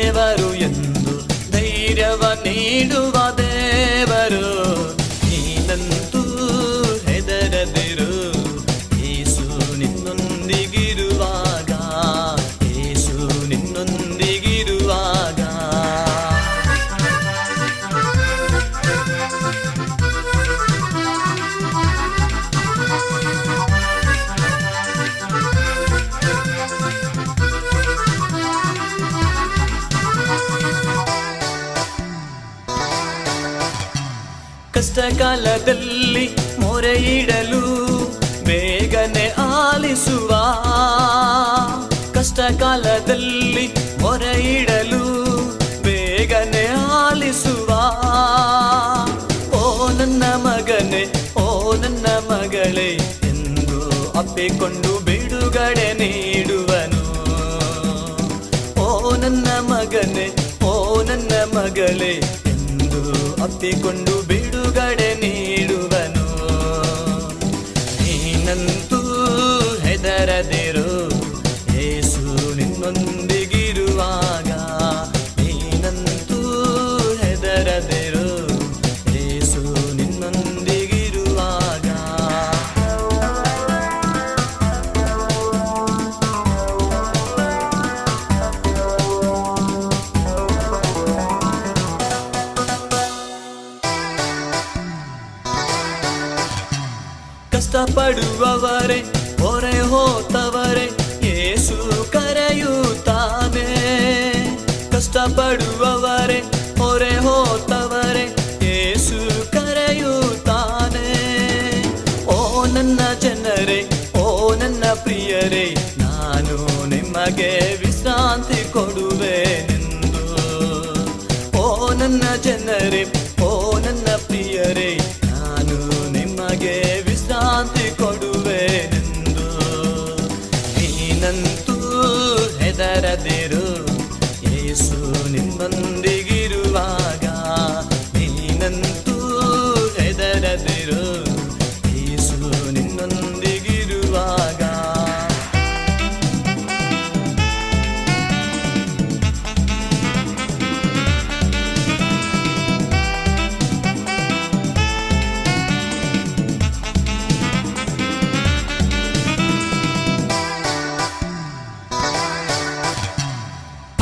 ದೇವರು ಎಂದು ಧೈರ್ಯವ ನೀಡುವ ದೇವರು. ನೀನಂತೂ ಹೆದರದಿರು, ಯೇಸು ನಿನ್ನೊಂದಿಗಿರುವಾಗ, ಯೇಸು ನಿನ್ನೊಂದಿಗಿರುವಾಗ. ಕಷ್ಟ ಕಾಲದಲ್ಲಿ ಮೊರೆಯಿಡಲು ಬೇಗನೆ ಆಲಿಸುವ, ಕಷ್ಟ ಕಾಲದಲ್ಲಿ ಮೊರೆಯಿಡಲು ಬೇಗನೆ ಆಲಿಸುವ. ಓ ನನ್ನ ಮಗನೇ, ಓ ನನ್ನ ಮಗಳೇ ಎಂದು ಅಪ್ಪಿಕೊಂಡು ಬಿಡುಗಡೆ ನೀಡುವನು. ಓ ನನ್ನ ಮಗನೇ, ಓ ನನ್ನ ಮಗಳೇ ಎಂದು ಅಪ್ಪಿಕೊಂಡು ಬಿಡುಗಡೆ ನೀಡುವನು. ನೀನಂತೂ ಹೆದರದಿರು, ಯೇಸು ನಿನ್ನೊಂದಿಗಿರುವಾಗ. ನೀನಂತೂ ಹೆದರದಿರು, ಯೇಸು ನಿನ್ನೊಂದಿಗಿರುವಾಗ. ಕಷ್ಟಪಡುವವರೇ, ಹೊರೆ ಹೋತವರೇ, ಯೇಸು ಕರೆಯುತ್ತಾನೆ. ಕಷ್ಟಪಡುವವರೇ, ಹೊರೆ ಹೋತವರೇ, ಯೇಸು ಕರೆಯುತ್ತಾನೆ. ಓ ನನ್ನ ಜನರೇ, ಓ ನನ್ನ ಪ್ರಿಯರೇ, ನಾನು ನಿಮಗೆ ವಿಶ್ರಾಂತಿ ಕೊಡುವೆನೆಂದು. ಓ ನನ್ನ ಜನರೇ, ಓ ನನ್ನ ಪ್ರಿಯರೇ, ನಾನು ನಿಮಗೆ ವಿಶ್ರಾಂತಿ ಕೊಡುವೆನೆಂದು. ನೀನಂತೂ ಹೆದರದಿರು, ಯೇಸು ನಿನ್ನೊಂದಿಗಿರುವಾಗ. ನೀನಂತೂ ಹೆದರದಿರು, ಯೇಸು ನಿನ್ನೊಂದಿಗಿರುವಾಗ.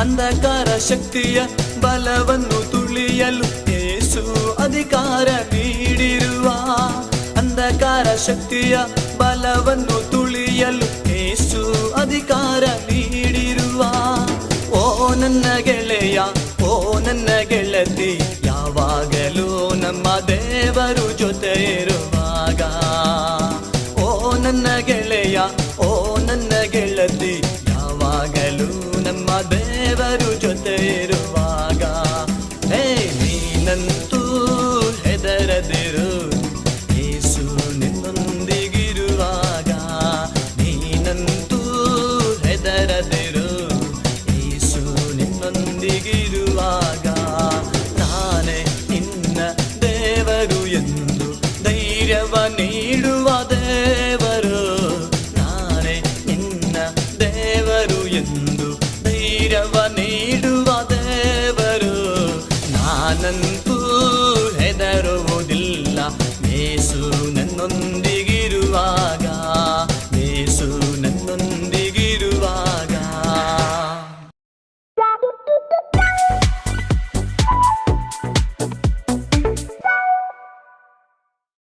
ಅಂಧಕಾರ ಶಕ್ತಿಯ ಬಲವನ್ನು ತುಳಿಯಲು ಯೇಸು ಅಧಿಕಾರ ನೀಡಿರುವ, ಅಂಧಕಾರ ಶಕ್ತಿಯ ಬಲವನ್ನು ತುಳಿಯಲು ಯೇಸು ಅಧಿಕಾರ ನೀಡಿರುವ. ಓ ನನ್ನ ಗೆಳೆಯ, ಓ ನನ್ನ ಗೆಳತಿ, ಯಾವಾಗಲೂ ನಮ್ಮ ದೇವರು ಜೊತೆ ಇರುವಾಗ. ಓ ನನ್ನ ಗೆಳೆಯ, ಓ ನನ್ನ ಗೆಳತಿ, ಯಾವಾಗಲೂ ನಮ್ಮ ದೇವರು ಜೊತೆ ಇರುವಾಗ. ಹೇ ನೀನಂತೂ ಹೆದರದಿರು, ಯೇಸು ನಿನ್ನೊಂದಿಗಿರುವಾಗ. ನೀನಂತೂ ಹೆದರದಿರು, ಯೇಸು ನಿನ್ನೊಂದಿಗಿರುವಾಗ.